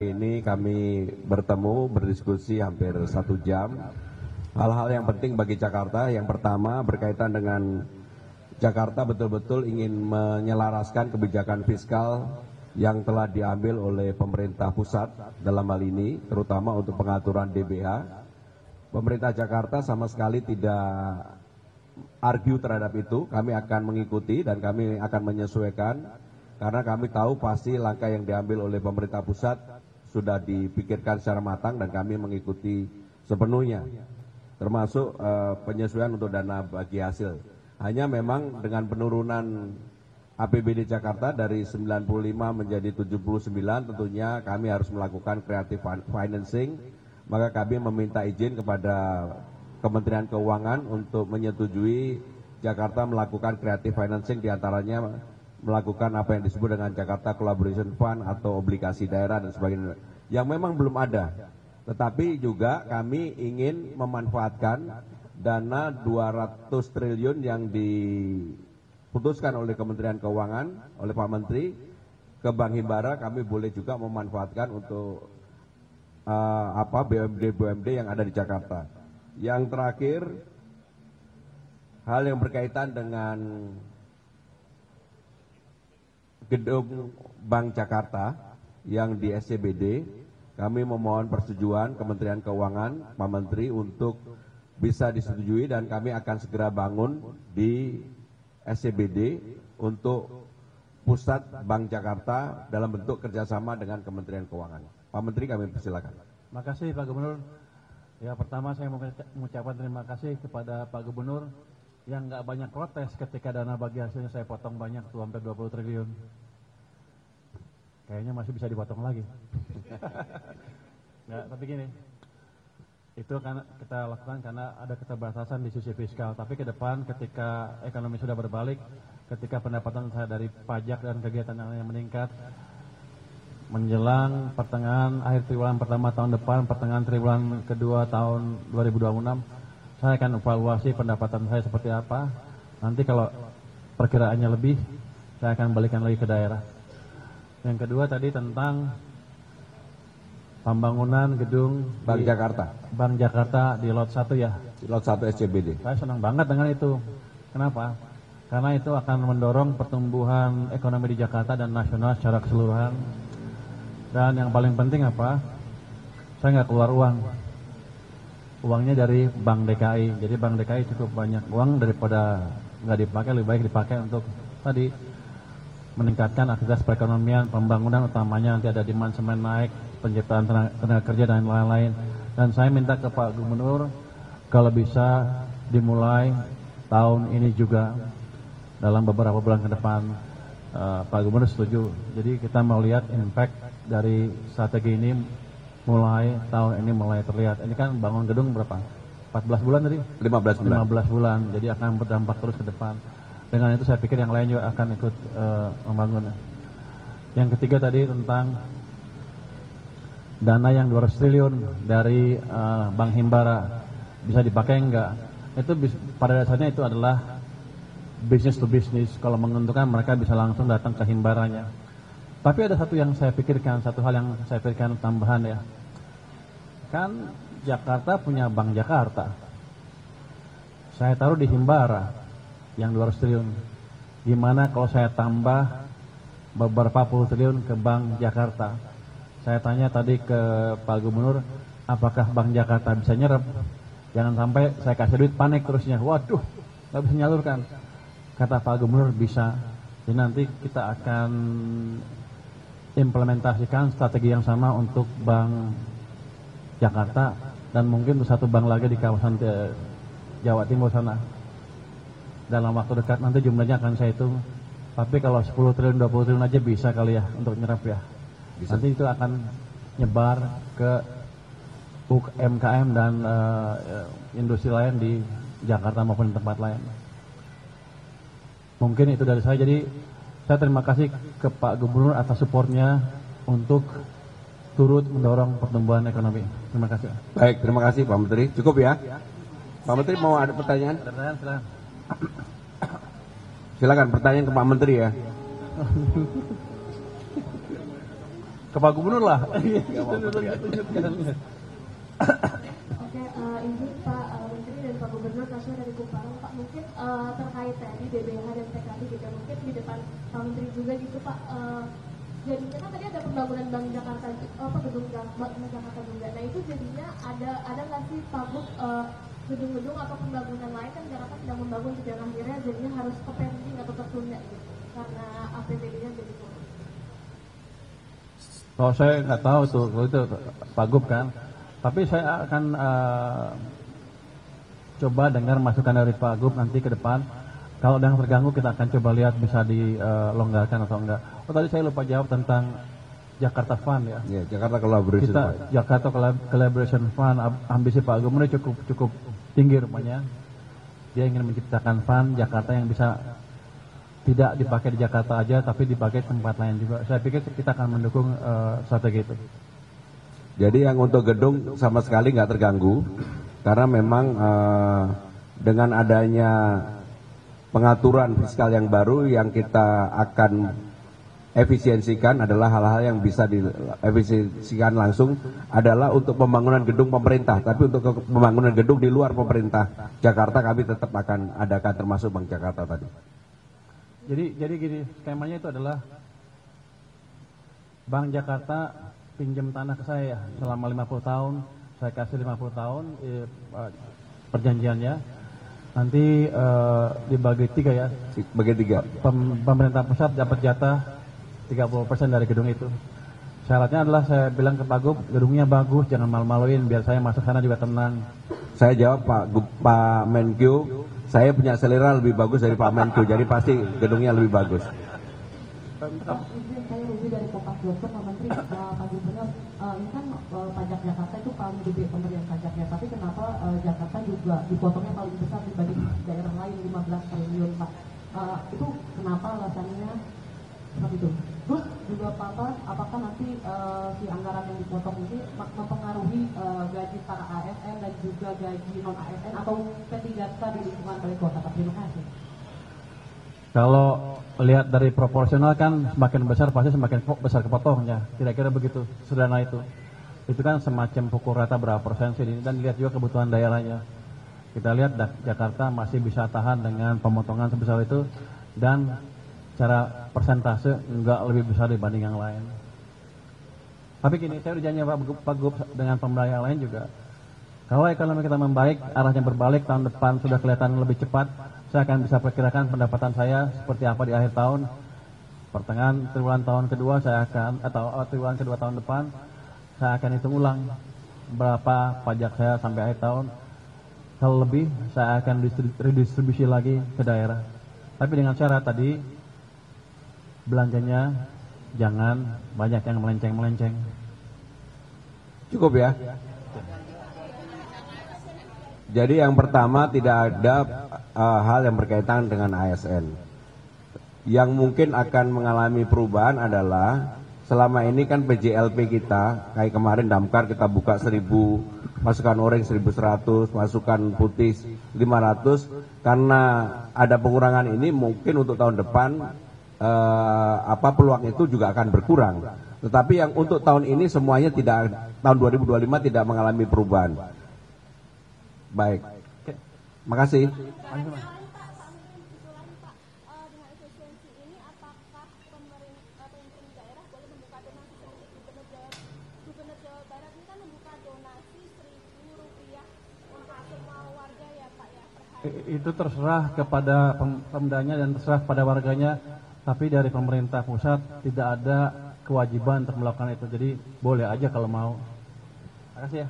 Ini kami bertemu, berdiskusi hampir 1 jam. Hal-hal yang penting bagi Jakarta, yang pertama berkaitan dengan Jakarta betul-betul ingin menyelaraskan kebijakan fiskal yang telah diambil oleh pemerintah pusat dalam hal ini, terutama untuk pengaturan DBH. Pemerintah Jakarta sama sekali tidak argue terhadap itu, kami akan mengikuti dan kami akan menyesuaikan, karena kami tahu pasti langkah yang diambil oleh pemerintah pusat sudah dipikirkan secara matang dan kami mengikuti sepenuhnya, termasuk penyesuaian untuk dana bagi hasil. Hanya memang dengan penurunan APBD Jakarta dari 95 menjadi 79, tentunya kami harus melakukan creative financing, maka kami meminta izin kepada Kementerian Keuangan untuk menyetujui Jakarta melakukan creative financing, diantaranya melakukan apa yang disebut dengan Jakarta Collaboration Fund atau obligasi daerah dan sebagainya, yang memang belum ada. Tetapi juga kami ingin memanfaatkan dana 200 triliun yang diputuskan oleh Kementerian Keuangan, oleh Pak Menteri, ke Bank Himbara. Kami boleh juga memanfaatkan untuk BUMD yang ada di Jakarta. Yang terakhir, hal yang berkaitan dengan gedung Bank Jakarta yang di SCBD, kami memohon persetujuan Kementerian Keuangan, Pak Menteri, untuk bisa disetujui dan kami akan segera bangun di SCBD untuk pusat Bank Jakarta dalam bentuk kerjasama dengan Kementerian Keuangan. Pak Menteri, kami persilakan. Terima kasih Pak Gubernur. Ya, pertama saya mengucapkan terima kasih kepada Pak Gubernur yang nggak banyak protes ketika dana bagi hasilnya saya potong banyak tuh, hampir 20 triliun. Kayaknya masih bisa dipotong lagi. Nggak, tapi gini, itu kan kita lakukan karena ada keterbatasan di sisi fiskal. Tapi ke depan ketika ekonomi sudah berbalik, ketika pendapatan saya dari pajak dan kegiatan yang meningkat, menjelang pertengahan akhir triwulan pertama tahun depan, pertengahan triwulan kedua tahun 2026, saya akan evaluasi pendapatan saya seperti apa. Nanti kalau perkiraannya lebih, saya akan balikan lagi ke daerah. Yang kedua tadi tentang pembangunan gedung Bank Jakarta. Bank Jakarta di Lot 1 ya. Di Lot 1 SCBD. Saya senang banget dengan itu. Kenapa? Karena itu akan mendorong pertumbuhan ekonomi di Jakarta dan nasional secara keseluruhan. Dan yang paling penting apa? Saya nggak keluar uang. Uangnya dari Bank DKI. Jadi Bank DKI cukup banyak uang, daripada nggak dipakai, lebih baik dipakai untuk tadi meningkatkan aktivitas perekonomian, pembangunan, utamanya nanti ada demand semen naik, penciptaan tenaga kerja dan lain-lain. Dan saya minta ke Pak Gubernur kalau bisa dimulai tahun ini juga dalam beberapa bulan ke depan. Pak Gubernur setuju. Jadi kita mau lihat impact dari strategi ini mulai tahun ini mulai terlihat. Ini kan bangun gedung berapa? 14 bulan tadi? 15 bulan. 15 bulan. Jadi akan berdampak terus ke depan. Dengan itu saya pikir yang lain juga akan ikut membangun. Yang ketiga tadi tentang dana yang 200 triliun dari Bank Himbara bisa dipakai enggak? Itu pada dasarnya itu adalah business to business. Kalau menguntungkan mereka bisa langsung datang ke Himbaranya. Tapi ada satu yang saya pikirkan, satu hal yang saya pikirkan tambahan ya. Kan Jakarta punya Bank Jakarta. Saya taruh di Himbara yang 200 triliun. Gimana kalau saya tambah beberapa puluh triliun ke Bank Jakarta? Saya tanya tadi ke Pak Gubernur, apakah Bank Jakarta bisa nyerap? Jangan sampai saya kasih duit panik terusnya. Waduh, nggak bisa nyalurkan. Kata Pak Gubernur bisa. Jadi nanti kita akan implementasikan strategi yang sama untuk Bank Jakarta dan mungkin untuk satu bank lagi di kawasan Jawa Timur sana. Dalam waktu dekat nanti jumlahnya akan saya hitung. Tapi kalau 10 triliun, 20 triliun aja bisa kali ya untuk nyerap ya. Bisa. Nanti itu akan nyebar ke UMKM dan industri lain di Jakarta maupun di tempat lain. Mungkin itu dari saya. Jadi saya terima kasih ke Pak Gubernur atas supportnya untuk turut mendorong pertumbuhan ekonomi. Terima kasih. Baik, terima kasih Pak Menteri. Cukup ya? Pak Menteri mau ada pertanyaan? Ada pertanyaan, silakan. Silakan pertanyaan ke Pak Menteri ya. ke Pak Gubernur lah. Oke, ini Pak Menteri dan Pak Gubernur Kasih dari Kumparan, Pak mungkin terkait tadi DBH dan PKB gitu, mungkin di depan Pak Menteri juga gitu Pak. Jadinya kan tadi ada pembangunan Bank Jakarta, gedung Bank Jakarta juga. Nah itu jadinya ada nggak sih Pak Gub gedung-gedung atau pembangunan lain kan Jakarta sedang membangun dan akhirnya jadinya harus ke pending atau tertunda gitu karena APBD-nya jadi kurang. Oh saya nggak tahu tuh itu Pak Gub kan. Tapi saya akan coba dengar masukan dari Pak Gub nanti ke depan. Kalau ada yang terganggu kita akan coba lihat bisa dilonggarkan atau enggak. Oh tadi saya lupa jawab tentang Jakarta Fund ya. Ya, Jakarta Collaboration Fund. Jakarta Collaboration Fund, ambisi Pak Gubernur cukup tinggi rupanya. Dia ingin menciptakan fund Jakarta yang bisa tidak dipakai di Jakarta aja, tapi dipakai tempat lain juga. Saya pikir kita akan mendukung strategi itu. Jadi yang untuk gedung sama sekali nggak terganggu, karena memang dengan adanya pengaturan fiskal yang baru yang kita akan efisiensikan adalah hal-hal yang bisa diefisiensikan langsung adalah untuk pembangunan gedung pemerintah. Tapi untuk pembangunan gedung di luar pemerintah Jakarta kami tetap akan adakan termasuk Bank Jakarta tadi. Jadi gini, skemanya itu adalah Bank Jakarta pinjam tanah ke saya selama 50 tahun, saya kasih 50 tahun perjanjiannya. Nanti dibagi 3 ya. Bagi 3. Pemerintah pusat dapat jatah 30% dari gedung itu. Syaratnya adalah saya bilang ke Pak Gub, gedungnya bagus, jangan malu-maluin, biar saya masuk sana juga tenang. Saya jawab Pak Menkyu, saya punya selera lebih bagus dari Pak Menkyu, jadi pasti gedungnya lebih bagus. Saya Ruby dari Kompas.com, Pak Menteri, Pak Gubernur, ini kan pajak Jakarta itu paling gede pemberian pajaknya, tapi kenapa Jakarta juga dipotongnya paling besar dibanding daerah lain 15 triliun Pak? Itu kenapa alasannya seperti itu? Terus juga apakah nanti si anggaran yang dipotong ini mempengaruhi gaji para ASN dan juga gaji non ASN atau P3K di lingkungan balai kota? Terima kasih. Kalau lihat dari proporsional kan semakin besar pasti semakin besar kepotongnya, kira-kira begitu, sederhana itu. Itu kan semacam pukul rata berapa persen sih, dan lihat juga kebutuhan daerahnya. Kita lihat Jakarta masih bisa tahan dengan pemotongan sebesar itu dan secara persentase enggak lebih besar dibanding yang lain. Tapi gini, saya udah janji Pak Gub dengan pemerintah yang lain juga. Kalau ekonomi kita membaik, arahnya berbalik, tahun depan sudah kelihatan lebih cepat, saya akan bisa perkirakan pendapatan saya seperti apa di akhir tahun. Pertengahan triwulan tahun kedua triwulan kedua tahun depan, saya akan hitung ulang berapa pajak saya sampai akhir tahun. Kalau lebih, saya akan redistribusi lagi ke daerah. Tapi dengan syarat tadi, belanjanya jangan banyak yang melenceng-melenceng. Cukup ya? Jadi yang pertama tidak ada hal yang berkaitan dengan ASN. Yang mungkin akan mengalami perubahan adalah selama ini kan PJLP kita, kayak kemarin Damkar kita buka 1.000, masukan oranye 1.100, masukan putih 500. Karena ada pengurangan ini mungkin untuk tahun depan peluang itu juga akan berkurang. Tetapi yang untuk tahun ini semuanya tahun 2025 tidak mengalami perubahan. Baik, makasih. Itu terserah kepada pemdanya dan terserah pada warganya, tapi dari pemerintah pusat tidak ada kewajiban untuk melakukan itu, jadi boleh aja kalau mau. Makasih ya.